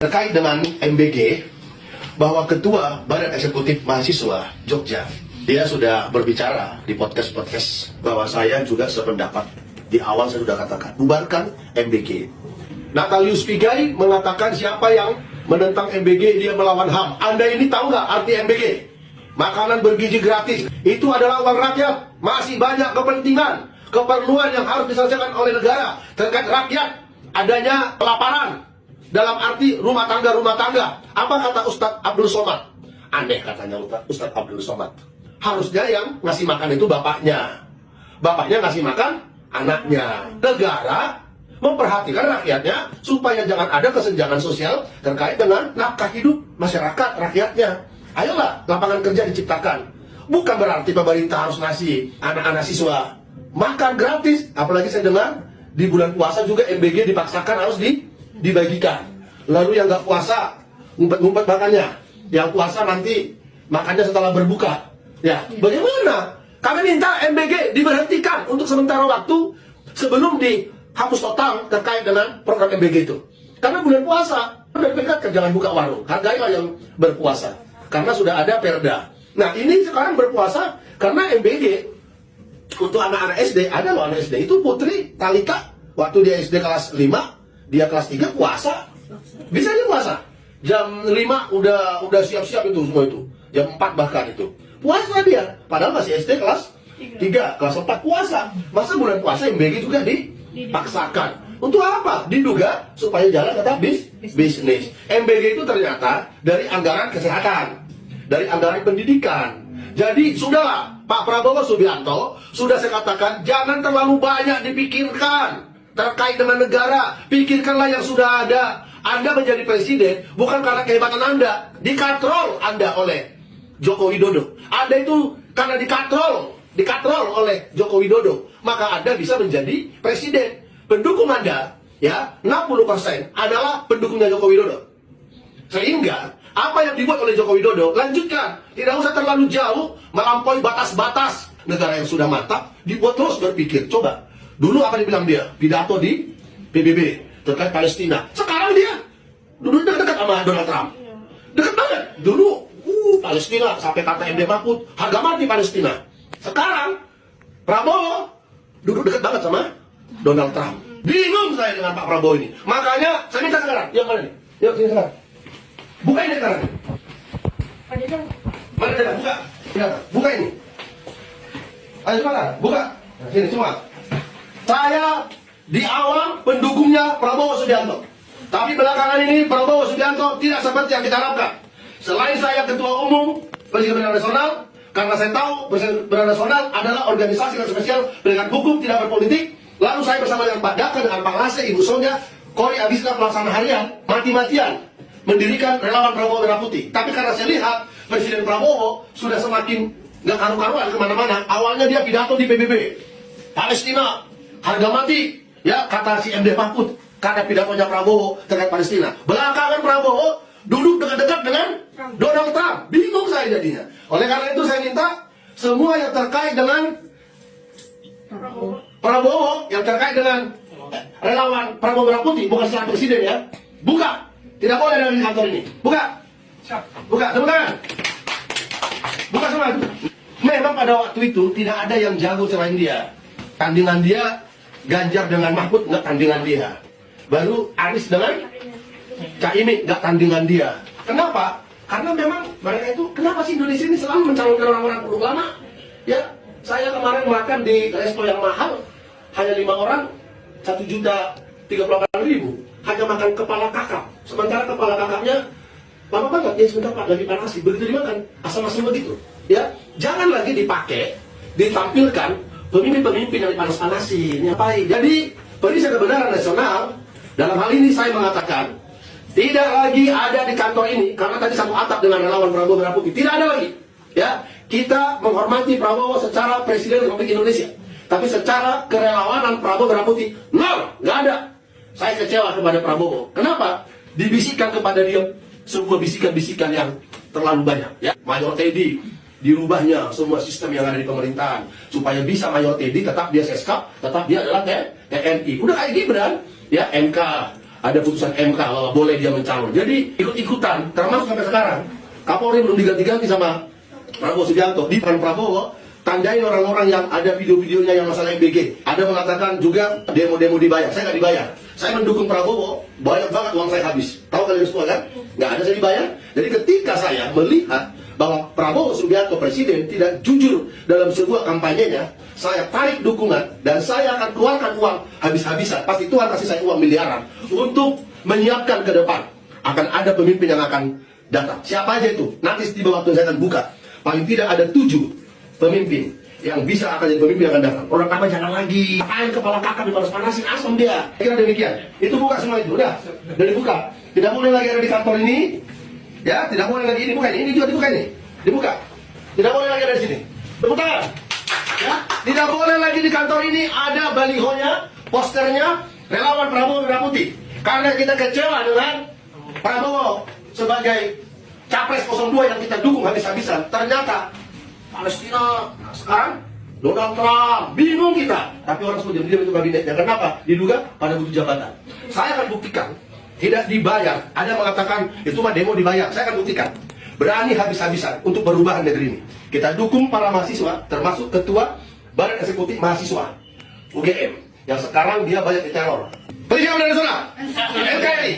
Terkait dengan MBG, bahwa Ketua Badan Eksekutif Mahasiswa Jogja, dia sudah berbicara di podcast bahwa saya juga sependapat. Di awal saya sudah katakan, bubarkan MBG. Natalius Pigai mengatakan siapa yang menentang MBG dia melawan HAM. Anda ini tahu nggak arti MBG? Makanan bergizi gratis. Itu adalah uang rakyat. Masih banyak kepentingan, keperluan yang harus diselesaikan oleh negara terkait rakyat. Adanya kelaparan dalam arti rumah tangga. Apa kata Ustadz Abdul Somad? Aneh katanya Ustadz Abdul Somad. Harusnya yang ngasih makan itu bapaknya. Bapaknya ngasih makan anaknya. Negara memperhatikan rakyatnya supaya jangan ada kesenjangan sosial terkait dengan nafkah hidup masyarakat rakyatnya. Ayolah lapangan kerja diciptakan. Bukan berarti pemerintah harus ngasih anak-anak siswa makan gratis. Apalagi saya dengar di bulan puasa juga MBG dipaksakan harus dibagikan. Lalu yang nggak puasa ngumpet-ngumpet makannya. Yang puasa nanti makannya setelah berbuka. Ya, bagaimana? Kami minta MBG diberhentikan untuk sementara waktu sebelum dihapus total terkait dengan program MBG itu. Karena bulan puasa, BPK jangan buka warung, hargailah yang berpuasa. Karena sudah ada perda. Nah ini sekarang berpuasa karena MBG untuk anak-anak SD, ada loh anak SD itu Putri Talita, waktu dia SD kelas 5, dia kelas 3 puasa. Bisa dia puasa. Jam 5 udah siap-siap itu semua itu. Jam 4 bahkan itu. Puasa dia, padahal masih SD kelas 3, kelas 4 puasa. Masa bulan puasa MBG juga dipaksakan. Untuk apa? Diduga supaya jalan tetap bisnis. MBG itu ternyata dari anggaran kesehatan, dari anggaran pendidikan. Jadi sudahlah, Pak Prabowo Subianto, sudah saya katakan jangan terlalu banyak dipikirkan terkait dengan negara. Pikirkanlah yang sudah ada. Anda menjadi presiden bukan karena kehebatan Anda, dikatrol Anda oleh Joko Widodo. Anda itu karena dikatrol oleh Joko Widodo, maka Anda bisa menjadi presiden. Pendukung Anda, ya, 60% adalah pendukungnya Joko Widodo. Sehingga apa yang dibuat oleh Joko Widodo, lanjutkan. Tidak usah terlalu jauh melampaui batas-batas negara yang sudah mantap, dibuat terus berpikir. Coba, dulu apa dibilang dia? Pidato di PBB terkait Palestina. Sekarang dia duduk dekat sama Donald Trump. Dekat banget. Dulu Palestina sampai kata MD Mahfud, harga mati Palestina. Sekarang Prabowo duduk dekat banget sama Donald Trump. Bingung saya dengan Pak Prabowo ini. Makanya saya minta sekarang, yang mana nih? Yuk sini sekarang. Buka ini sekarang. Mana dia? Buka. Ya, buka ini. Ayo sekarang, buka. Nah, sini semua. Saya di awal pendukungnya Prabowo Subianto. Tapi belakangan ini Prabowo Subianto tidak seperti yang kita harapkan. Selain saya ketua umum Persatuan Bedah Nasional, karena saya tahu Persatuan Bedah Nasional adalah organisasi yang spesial penegakan hukum tidak berpolitik. Lalu saya bersama dengan Pak Daka, dengan Pak Lase, Ibu Sonia, Kori Abiska pelaksana harian, mati-matian mendirikan relawan Prabowo Merah Putih. Tapi karena saya lihat Presiden Prabowo sudah semakin nggak karu-karuan kemana-mana. Awalnya dia pidato di PBB, Palestina, harga mati, ya kata si MD Mahfud, karena pidatonya Prabowo terkait Palestina. Belakangan Prabowo duduk dekat-dekat dengan Donald Trump. Bingung saya jadinya. Oleh karena itu saya minta semua yang terkait dengan Prabowo, yang terkait dengan relawan Prabowo Merah Putih, bukan secara presiden ya, buka. Tidak boleh dari kantor ini. Buka. Buka, tepuk tangan. Buka semua. Memang pada waktu itu tidak ada yang jago selain dia. Tandingan dia Ganjar dengan Mahfud, nggak tandingan dia. Baru Anies dengan Caimin, nggak tandingan dia. Kenapa? Karena memang mereka itu, kenapa sih Indonesia ini selalu mencalonkan orang-orang ulama? Ya, saya kemarin makan di resto yang mahal, hanya 5 orang, 1.038.000. Hanya makan kepala kakap. Sementara kepala kakapnya lama banget, ya sebentar Pak, lagi panasi. Begitu dimakan, asam-asam begitu. Ya, jangan lagi dipakai, ditampilkan pemimpin-pemimpin yang dipanas-panasin. Ngapain? Jadi, Peristiwa Kebenaran Nasional, dalam hal ini saya mengatakan, tidak lagi ada di kantor ini, karena tadi satu atap dengan relawan Prabowo Merah Putih. Tidak ada lagi. Ya, kita menghormati Prabowo secara Presiden Republik Indonesia. Tapi secara kerelawanan Prabowo Merah Putih, nol, nggak ada. Saya kecewa kepada Prabowo. Kenapa? Dibisikkan kepada dia sebuah bisikan-bisikan yang terlalu banyak. Ya, Mayor Teddy dirubahnya semua sistem yang ada di pemerintahan supaya bisa Mayor Teddy tetap dia seskap, tetap dia adalah TNI. Udah kayak Gibran, ya MK ada putusan MK bahwa boleh dia mencalon. Jadi ikut-ikutan, termasuk sampai sekarang Kapolri belum diganti-ganti sama Prabowo Subianto. Di depan Prabowo, tandain orang-orang yang ada video-videonya yang masalah MBG. Ada mengatakan juga demo-demo dibayar. Saya nggak dibayar. Saya mendukung Prabowo, banyak banget uang saya habis. Tahu kalian semua kan? Nggak ada saya dibayar. Jadi ketika saya melihat bahwa Prabowo Subianto Presiden tidak jujur dalam sebuah kampanyenya, saya tarik dukungan dan saya akan keluarkan uang habis-habisan. Pasti Tuhan kasih saya uang miliaran untuk menyiapkan ke depan. Akan ada pemimpin yang akan datang. Siapa aja itu? Nanti di bawah waktu saya akan buka. Paling tidak ada 7 pemimpin yang bisa akan jadi pemimpin yang akan datang. Orang apa jangan lagi main kepala kakak dipanas-panasin, asam dia. Kira demikian. Itu buka semua itu, udah dibuka. Tidak boleh lagi ada di kantor ini. Ya, tidak boleh lagi ini buka ini juga dibuka ini. Dibuka. Tidak boleh lagi ada di sini. Tepuk tangan. Ya, tidak boleh lagi di kantor ini ada balihonya, posternya relawan Prabowo Merah Putih. Karena kita kecewa dengan Prabowo sebagai Capres 02 yang kita dukung habis-habisan. Ternyata Palestina sekarang Donald Trump, bingung kita. Tapi orang semua diam-diam itu kabinetnya. Kenapa? Diduga pada butuh jabatan. Saya akan buktikan. Tidak dibayar. Ada mengatakan itu mah demo dibayar. Saya akan buktikan. Berani habis-habisan untuk perubahan negeri ini. Kita dukung para mahasiswa, termasuk ketua Badan Eksekutif Mahasiswa UGM yang sekarang dia banyak diteror. Persiapan dari sana. NKRI.